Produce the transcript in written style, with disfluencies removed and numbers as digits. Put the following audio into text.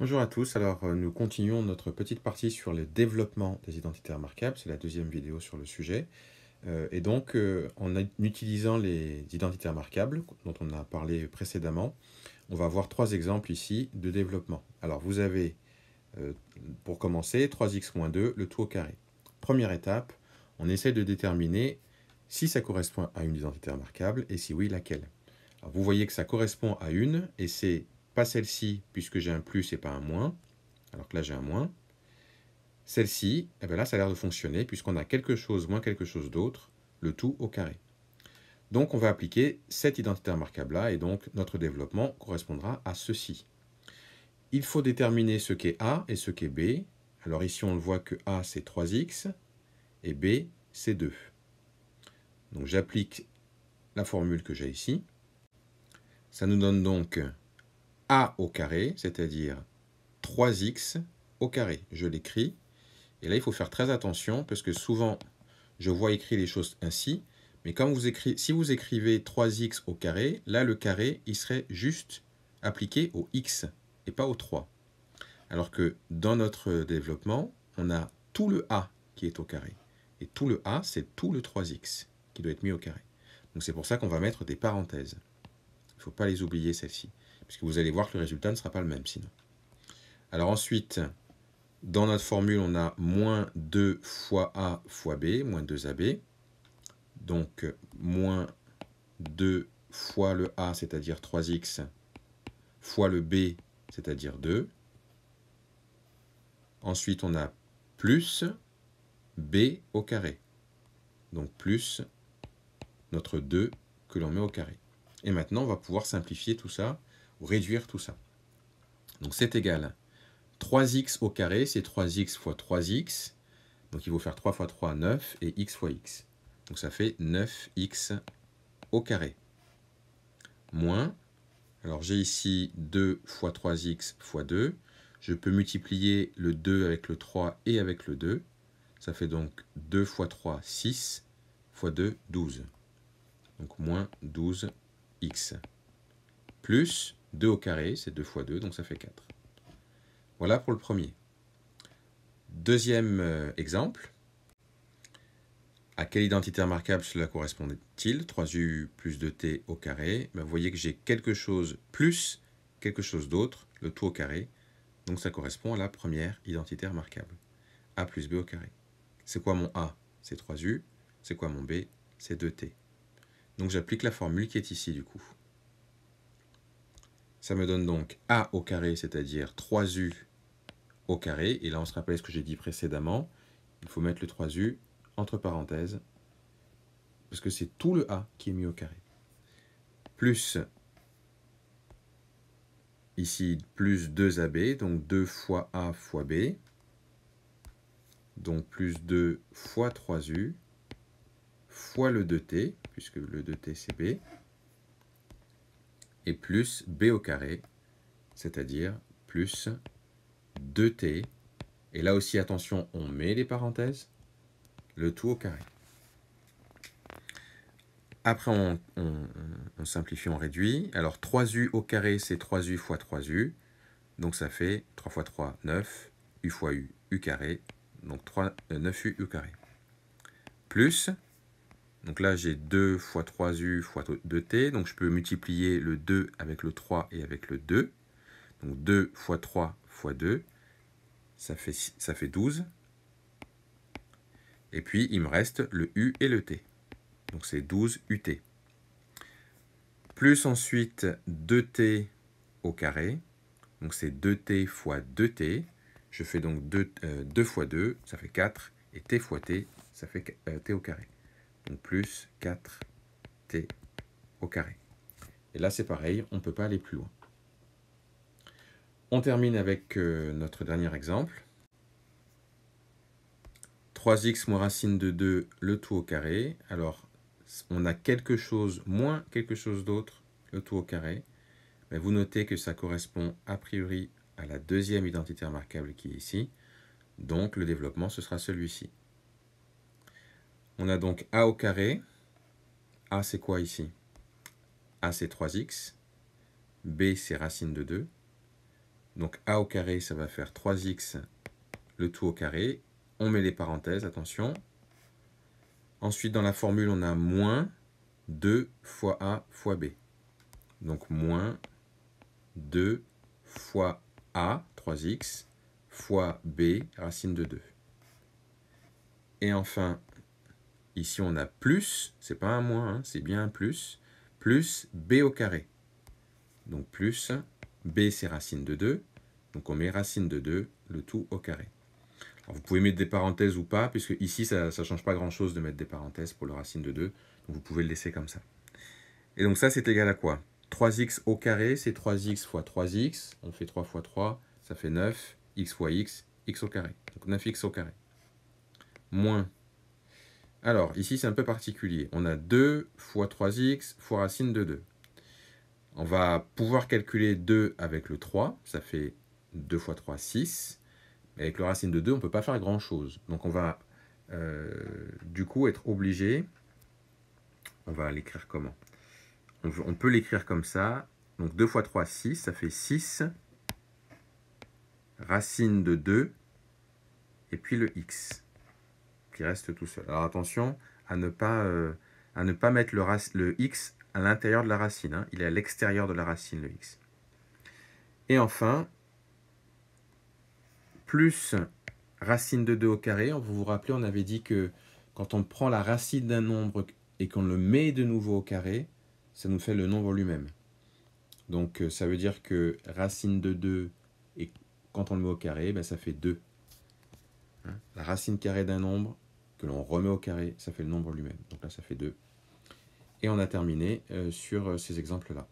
Bonjour à tous, alors nous continuons notre petite partie sur le développement des identités remarquables, c'est la deuxième vidéo sur le sujet. En utilisant les identités remarquables dont on a parlé précédemment, on va voir trois exemples ici de développement. Alors vous avez, pour commencer, 3x moins 2, le tout au carré. Première étape, on essaie de déterminer si ça correspond à une identité remarquable et si oui, laquelle. Alors, vous voyez que ça correspond à une, et c'est pas celle-ci puisque j'ai un plus et pas un moins, alors que là j'ai un moins. Celle-ci, eh bien là ça a l'air de fonctionner puisqu'on a quelque chose moins quelque chose d'autre, le tout au carré. Donc on va appliquer cette identité remarquable-là et donc notre développement correspondra à ceci. Il faut déterminer ce qu'est A et ce qu'est B. Alors ici on le voit que A c'est 3x et B c'est 2. Donc j'applique la formule que j'ai ici. Ça nous donne donc A au carré, c'est-à-dire 3x au carré. Je l'écris. Et là, il faut faire très attention parce que souvent, je vois écrire les choses ainsi. Mais quand si vous écrivez 3x au carré, là, le carré, il serait juste appliqué au x et pas au 3. Alors que dans notre développement, on a tout le a qui est au carré. Et tout le a, c'est tout le 3x qui doit être mis au carré. Donc c'est pour ça qu'on va mettre des parenthèses. Il ne faut pas les oublier, celles-ci. Puisque vous allez voir que le résultat ne sera pas le même sinon. Alors ensuite, dans notre formule, on a moins 2 fois A fois B, moins 2AB. Donc, moins 2 fois le A, c'est-à-dire 3x, fois le B, c'est-à-dire 2. Ensuite, on a plus B au carré. Donc, plus notre 2 que l'on met au carré. Et maintenant, on va pouvoir simplifier tout ça, ou réduire tout ça. Donc, c'est égal. 3x au carré, c'est 3x fois 3x. Donc, il faut faire 3 fois 3, 9, et x fois x. Donc, ça fait 9x au carré. Moins, alors j'ai ici 2 fois 3x fois 2. Je peux multiplier le 2 avec le 3 et avec le 2. Ça fait donc 2 fois 3, 6, fois 2, 12. Donc moins 12x. Plus 2 au carré, c'est 2 fois 2, donc ça fait 4. Voilà pour le premier. Deuxième exemple. À quelle identité remarquable cela correspond-il? 3u plus 2t au carré. Ben, vous voyez que j'ai quelque chose plus quelque chose d'autre, le tout au carré. Donc ça correspond à la première identité remarquable. A plus b au carré. C'est quoi mon A? C'est 3u. C'est quoi mon B? C'est 2t. Donc j'applique la formule qui est ici du coup. Ça me donne donc A au carré, c'est-à-dire 3u au carré. Et là on se rappelle ce que j'ai dit précédemment. Il faut mettre le 3u entre parenthèses, parce que c'est tout le A qui est mis au carré. Plus, ici, plus 2AB, donc 2 fois A fois B. Donc plus 2 fois 3U, fois le 2t, puisque le 2t c'est B, et plus B au carré, c'est-à-dire plus 2t. Et là aussi, attention, on met les parenthèses, le tout au carré. Après, on simplifie, on réduit. Alors 3u au carré, c'est 3u fois 3u. Donc ça fait 3 fois 3, 9. U fois u, u carré. Donc 9u, u carré. Plus, donc là j'ai 2 fois 3u fois 2t. Donc je peux multiplier le 2 avec le 3 et avec le 2. Donc 2 fois 3 fois 2. Ça fait 12. Et puis il me reste le u et le t. Donc c'est 12 ut. Plus ensuite 2t au carré. Donc c'est 2t fois 2t. Je fais donc 2 fois 2, ça fait 4. Et t fois t, ça fait t au carré. Donc plus 4t au carré. Et là c'est pareil, on ne peut pas aller plus loin. On termine avec notre dernier exemple. 3x moins racine de 2, le tout au carré. Alors, on a quelque chose moins quelque chose d'autre, le tout au carré. Mais vous notez que ça correspond a priori à la deuxième identité remarquable qui est ici. Donc, le développement, ce sera celui-ci. On a donc a au carré. A, c'est quoi ici? A, c'est 3x. B, c'est racine de 2. Donc a au carré, ça va faire 3x, le tout au carré. On met les parenthèses, attention. Ensuite, dans la formule, on a moins 2 fois a fois b. Donc moins 2 fois a, 3x, fois b, racine de 2. Et enfin, ici on a plus, c'est pas un moins, hein, c'est bien un plus b au carré. Donc plus, b c'est racine de 2, donc on met racine de 2, le tout au carré. Alors vous pouvez mettre des parenthèses ou pas, puisque ici ça ne change pas grand chose de mettre des parenthèses pour le racine de 2, donc vous pouvez le laisser comme ça. Et donc ça c'est égal à quoi? 3x au carré, c'est 3x fois 3x, on fait 3 fois 3, ça fait 9, x fois x au carré, donc 9x au carré. Moins, alors ici c'est un peu particulier, on a 2 fois 3x fois racine de 2. On va pouvoir calculer 2 avec le 3, ça fait 2 fois 3, 6. Mais avec le racine de 2, on ne peut pas faire grand-chose. Donc on va du coup être obligé, on va l'écrire comment? On peut l'écrire comme ça, donc 2 fois 3, 6, ça fait 6, racine de 2, et puis le x, qui reste tout seul. Alors attention à ne pas mettre le x à l'intérieur de la racine, hein. Il est à l'extérieur de la racine, le x. Et enfin, plus racine de 2 au carré. Vous vous rappelez, on avait dit que quand on prend la racine d'un nombre et qu'on le met de nouveau au carré, ça nous fait le nombre lui-même. Donc ça veut dire que racine de 2, et quand on le met au carré, ben, ça fait 2. Hein, la racine carrée d'un nombre que l'on remet au carré, ça fait le nombre lui-même. Donc là, ça fait 2. Et on a terminé sur ces exemples-là.